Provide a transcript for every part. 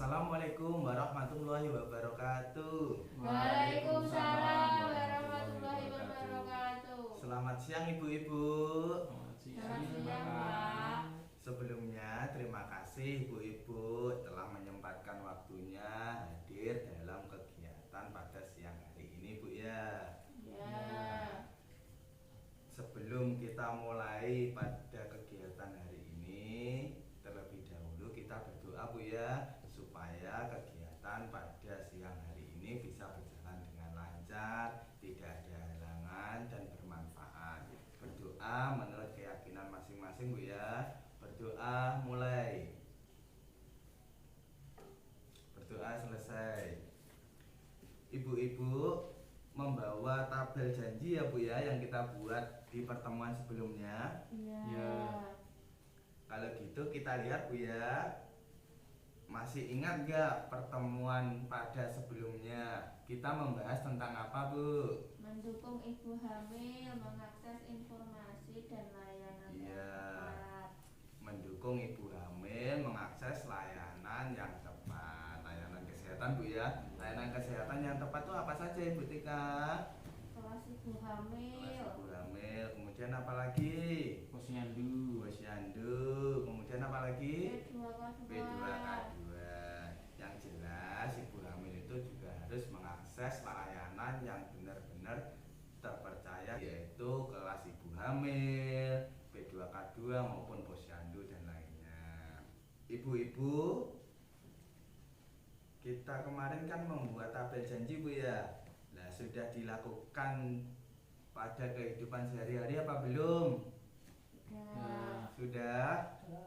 Assalamualaikum warahmatullahi wabarakatuh. Waalaikumsalam warahmatullahi wabarakatuh. Selamat siang ibu-ibu. Selamat siang, Pak. Sebelumnya terima kasih ibu-ibu telah menyempatkan waktunya hadir dalam kegiatan pada siang hari ini, Bu ya. Ya. Sebelum kita mulai pada kegiatan hari ini, terlebih dahulu kita berdoa Bu ya, supaya kegiatan pada siang hari ini bisa berjalan dengan lancar, tidak ada halangan dan bermanfaat. Berdoa menurut keyakinan masing-masing Bu ya. Berdoa mulai. Berdoa selesai. Ibu-ibu membawa tabel janji ya Bu ya, yang kita buat di pertemuan sebelumnya. Ya. Kalau gitu kita lihat Bu ya. Masih ingat gak pertemuan pada sebelumnya? Kita membahas tentang apa Bu? Mendukung ibu hamil mengakses informasi dan layanan yang Iya. tepat. Mendukung ibu hamil mengakses layanan yang tepat. Layanan kesehatan Bu ya. Layanan kesehatan yang tepat itu apa saja Ibu Tika? Kelas ibu Kelas hamil. ibu hamil. Kemudian apa lagi? Posyandu. Posyandu. Kemudian apa lagi? P2K2. P2K2. Yang jelas ibu hamil itu juga harus mengakses layanan yang benar-benar terpercaya, yaitu kelas ibu hamil, P2K2 maupun posyandu dan lainnya. Ibu-ibu, kita kemarin kan membuat tabel janji Bu ya. Nah, sudah dilakukan pada kehidupan sehari-hari apa belum? Ya. Sudah.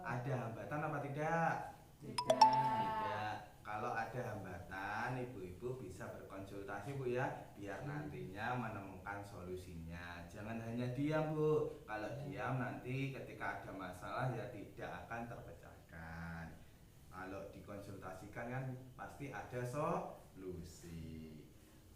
Ada hambatan apa tidak? Tidak. Kalau ada hambatan, ibu-ibu bisa berkonsultasi Bu ya, biar nantinya menemukan solusinya. Jangan hanya diam Bu. Kalau diam nanti ketika ada masalah ya tidak akan terpecahkan. Kalau dikonsultasikan kan pasti ada solusi.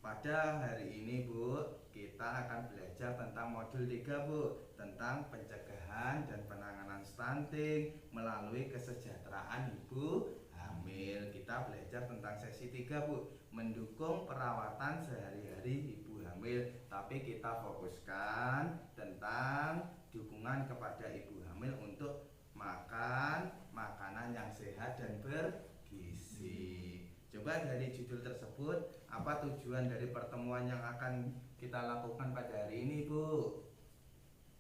Pada hari ini Bu, kita akan belajar tentang modul 3 Bu, tentang pencegahan dan penanganan stunting melalui kesejahteraan ibu hamil. Kita belajar tentang sesi 3 Bu, mendukung perawatan sehari-hari ibu hamil. Tapi kita fokuskan tentang dukungan kepada ibu hamil untuk makan makanan yang sehat dan bergizi. Coba dari judul tersebut, apa tujuan dari pertemuan yang akan kita lakukan pada hari ini Bu?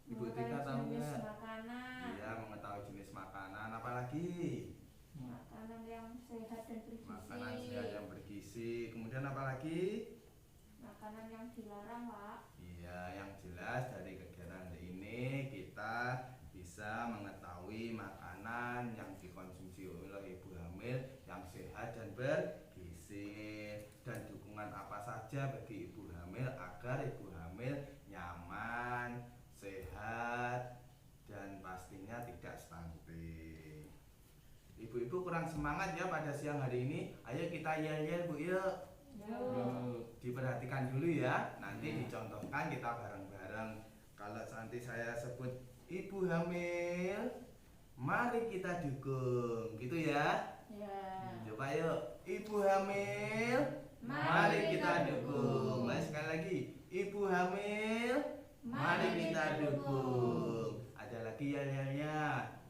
Ibu Tika tahu jenis nggak? makanan. Iya, mengetahui jenis makanan. Apalagi Makanan yang sehat dan bergizi. makanan sehat yang bergizi. Kemudian apa lagi? Makanan yang dilarang, Pak. Iya, yang jelas dari kegiatan hari ini kita bisa mengetahui makanan yang dikonsumsi oleh ibu hamil yang sehat dan bergizi, dan dukungan apa saja bagi ibu hamil agar ibu hamil nyaman, sehat, dan pastinya tidak stunting. Ibu-ibu kurang semangat ya pada siang hari ini. Ayo kita yel-yel Bu yuk. Diperhatikan dulu ya. Nanti dicontohkan kita bareng-bareng. Kalau nanti saya sebut ibu hamil, mari kita dukung, gitu ya. Ya. Coba yuk, ibu hamil, mari kita dukung. Nah, sekali lagi, ibu hamil, mari kita dukung. Ada lagi ya.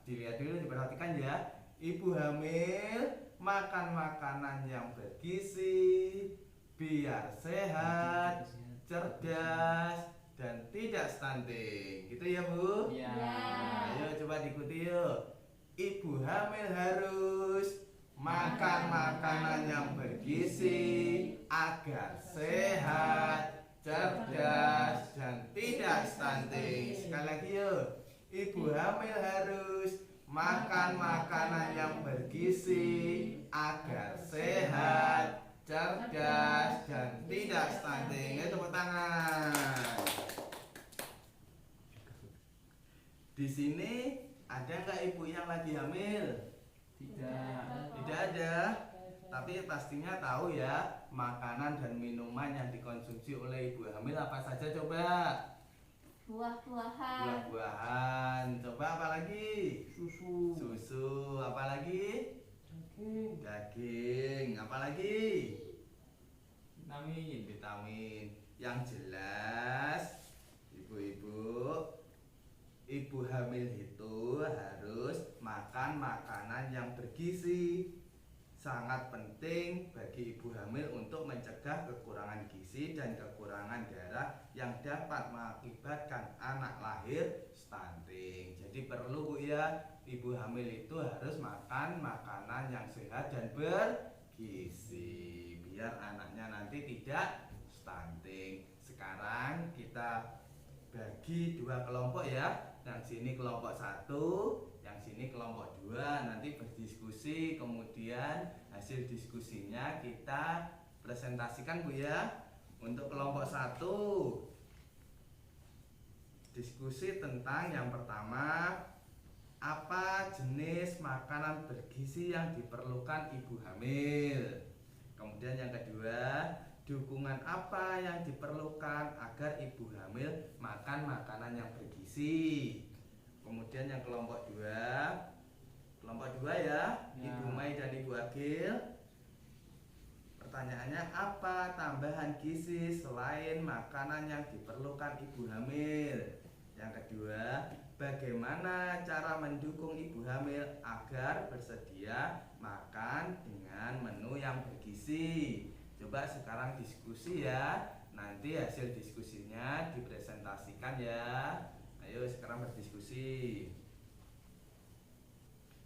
Dilihat dulu, diperhatikan ya. Ibu hamil, makan makanan yang bergizi, biar sehat, cerdas, dan tidak stunting. Gitu ya Bu? Ya. Ayo coba diikuti yuk. Ibu hamil harus makan makanan yang bergizi agar sehat, cerdas, dan tidak stunting. Sekali lagi yuk. Ibu hamil harus makan makanan yang bergizi agar sehat, cerdas, dan tidak stunting. Ayo tepuk tangan. Di sini ada nggak ibu yang lagi hamil? Tidak. Tidak ada. Tapi pastinya tahu ya, makanan dan minuman yang dikonsumsi oleh ibu hamil apa saja coba? Buah-buahan. Buah-buahan. Coba apa lagi? Susu. Susu. Apa lagi? Daging. Daging. apalagi? Vitamin. Vitamin. Yang jelas ibu hamil itu harus makan makanan yang bergizi. Sangat penting bagi ibu hamil untuk mencegah kekurangan gizi dan kekurangan darah yang dapat mengakibatkan anak lahir stunting. Jadi perlu Bu ya, ibu hamil itu harus makan makanan yang sehat dan bergizi biar anaknya nanti tidak stunting. Sekarang kita bagi dua kelompok ya. Yang sini kelompok 1, yang sini kelompok 2. Nanti berdiskusi, kemudian hasil diskusinya kita presentasikan Bu ya. Untuk kelompok 1, diskusi tentang yang pertama, apa jenis makanan bergizi yang diperlukan ibu hamil. Kemudian yang kedua, dukungan apa yang diperlukan agar ibu hamil makan makanan yang bergizi. Kemudian yang kelompok 2 ya, Ibu Mai dan Ibu Agil. Pertanyaannya, apa tambahan gizi selain makanan yang diperlukan ibu hamil? Yang kedua, bagaimana cara mendukung ibu hamil agar bersedia makan dengan menu yang bergizi? Coba sekarang diskusi ya. Nanti hasil diskusinya dipresentasikan ya. Ayo sekarang berdiskusi.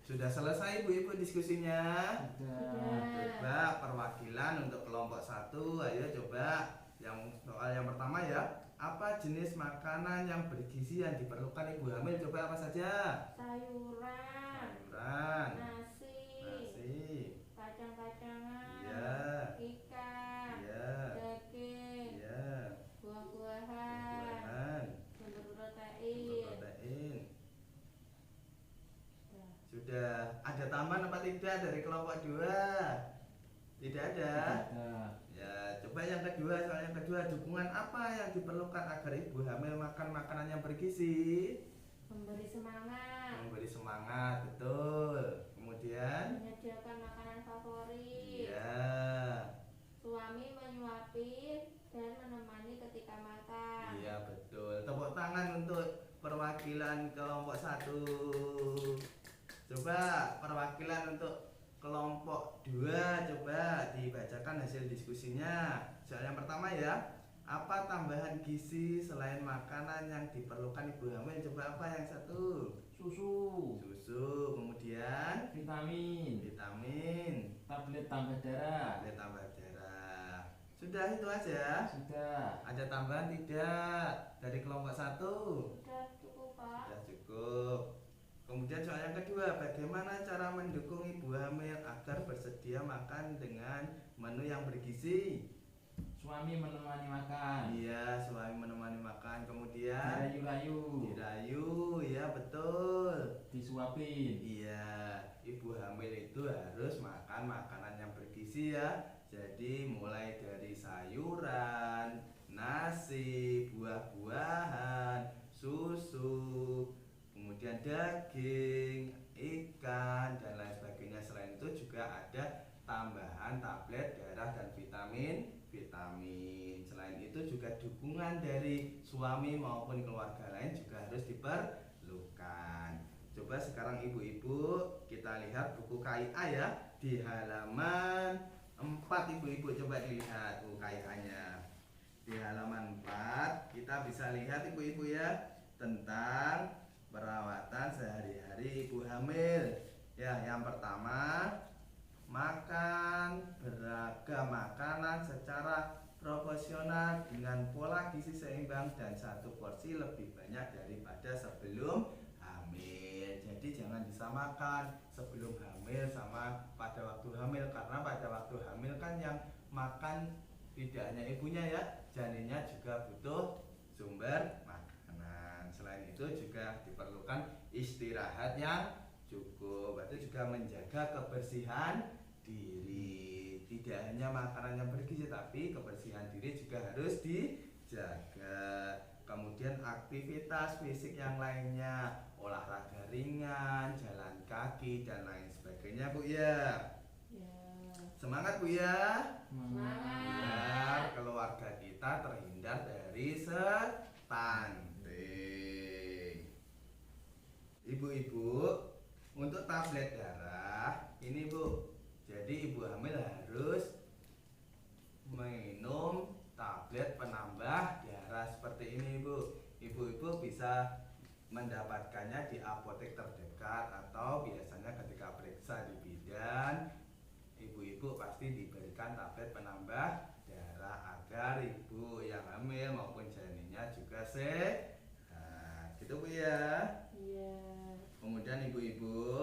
Sudah selesai Bu-ibu diskusinya? Sudah. Coba perwakilan untuk kelompok 1. Ayo coba yang soal yang pertama ya. Apa jenis makanan yang bergizi yang diperlukan ibu hamil? Coba apa saja? Sayuran, Sayuran, nasi, kacang-kacangan, iya, ikan, iya, daging, iya, buah-buahan, sumber protein. protein. Sudah ada tambahan apa tidak dari kelompok 2? Tidak ada. Ya, coba yang kedua, soal yang kedua, dukungan apa yang diperlukan agar ibu hamil makan makanan yang bergizi? Memberi semangat, Memberi semangat, betul. Kemudian, menyediakan makanan favorit, ya, suami menyuapi dan menemani ketika makan. iya betul. Tepuk tangan untuk perwakilan kelompok 1. Coba perwakilan untuk kelompok 2, coba dibacakan hasil diskusinya. Soal yang pertama ya, apa tambahan gizi selain makanan yang diperlukan ibu hamil? Coba apa yang satu? Susu. Susu. Kemudian Vitamin. Tablet tambah darah. tablet tambah darah. Sudah itu aja. Sudah. Ada tambahan tidak dari kelompok 1? Sudah cukup Pak. Sudah cukup. Kemudian soal yang kedua, bagaimana cara mendukung ibu hamil agar bersedia makan dengan menu yang bergizi? Suami menemani makan. Iya, suami menemani makan. Kemudian Dirayu-rayu. dirayu, ya betul. Disuapin. Iya, ibu hamil itu harus makan makanan yang bergizi ya. Jadi mulai dari sayuran, nasi, buah-buahan, susu, kemudian daging, ikan, dan lain sebagainya. Selain itu juga ada tambahan tablet darah dan vitamin. Selain itu juga dukungan dari suami maupun keluarga lain juga harus diperlukan. Coba sekarang ibu-ibu kita lihat buku KIA ya, di halaman 4. Ibu-ibu coba dilihat buku KIA-nya. Di halaman 4 kita bisa lihat ibu-ibu ya, tentang perawatan sehari-hari ibu hamil. Ya, yang pertama, makan beragam makanan secara proporsional dengan pola gizi seimbang dan satu porsi lebih banyak daripada sebelum hamil. Jadi jangan disamakan sebelum hamil sama pada waktu hamil, karena pada waktu hamil kan yang makan tidak hanya ibunya ya, janinnya juga butuh sumber makanan. Selain itu juga diperlukan istirahat yang cukup. Itu juga menjaga kebersihan diri. Tidak hanya makanan yang bergizi, tapi kebersihan diri juga harus dijaga. Kemudian aktivitas fisik yang lainnya, olahraga ringan, jalan kaki dan lain sebagainya Bu ya. Ya. Semangat Bu ya. Semangat. Biar keluarga kita terhindar dari stunting. Ibu-ibu, untuk tablet darah ini Bu, jadi ibu hamil harus minum tablet penambah darah seperti ini Bu. Ibu-ibu bisa mendapatkannya di apotek terdekat atau biasanya ketika periksa di bidan, ibu-ibu pasti diberikan tablet penambah darah agar ibu yang hamil maupun janinnya juga sehat. Gitu Bu ya. Iya. Kemudian ibu-ibu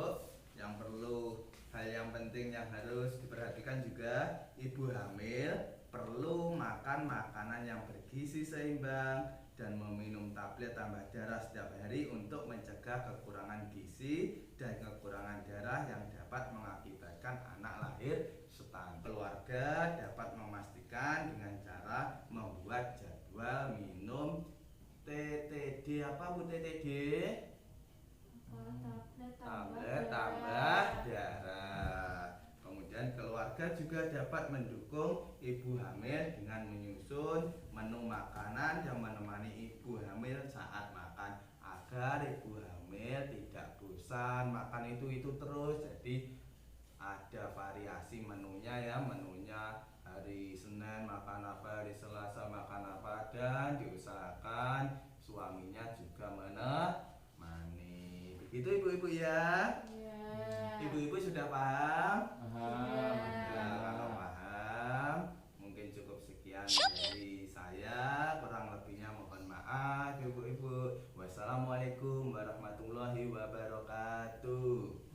yang perlu, hal yang penting yang harus diperhatikan juga, ibu hamil perlu makan makanan yang bergizi seimbang dan meminum tablet tambah darah setiap hari untuk mencegah kekurangan gizi dan kekurangan darah yang dapat mengakibatkan anak lahir stunting. Keluarga dapat memastikan dengan cara membuat jadwal minum TTD. Apa Bu TTD? Tablet tambah darah. Kemudian keluarga juga dapat mendukung ibu hamil dengan menyusun menu makanan yang menemani ibu hamil saat makan agar ibu hamil tidak bosan makan itu terus. Jadi ada variasi menunya ya, menunya hari Senin makan apa, hari Selasa makan apa, dan diusahakan suaminya juga menemani. Begitu ibu-ibu ya. Iya. Ibu-ibu sudah paham? Paham. Ya, kalau paham, mungkin cukup sekian dari saya. Kurang lebihnya mohon maaf ibu-ibu. Wassalamualaikum warahmatullahi wabarakatuh.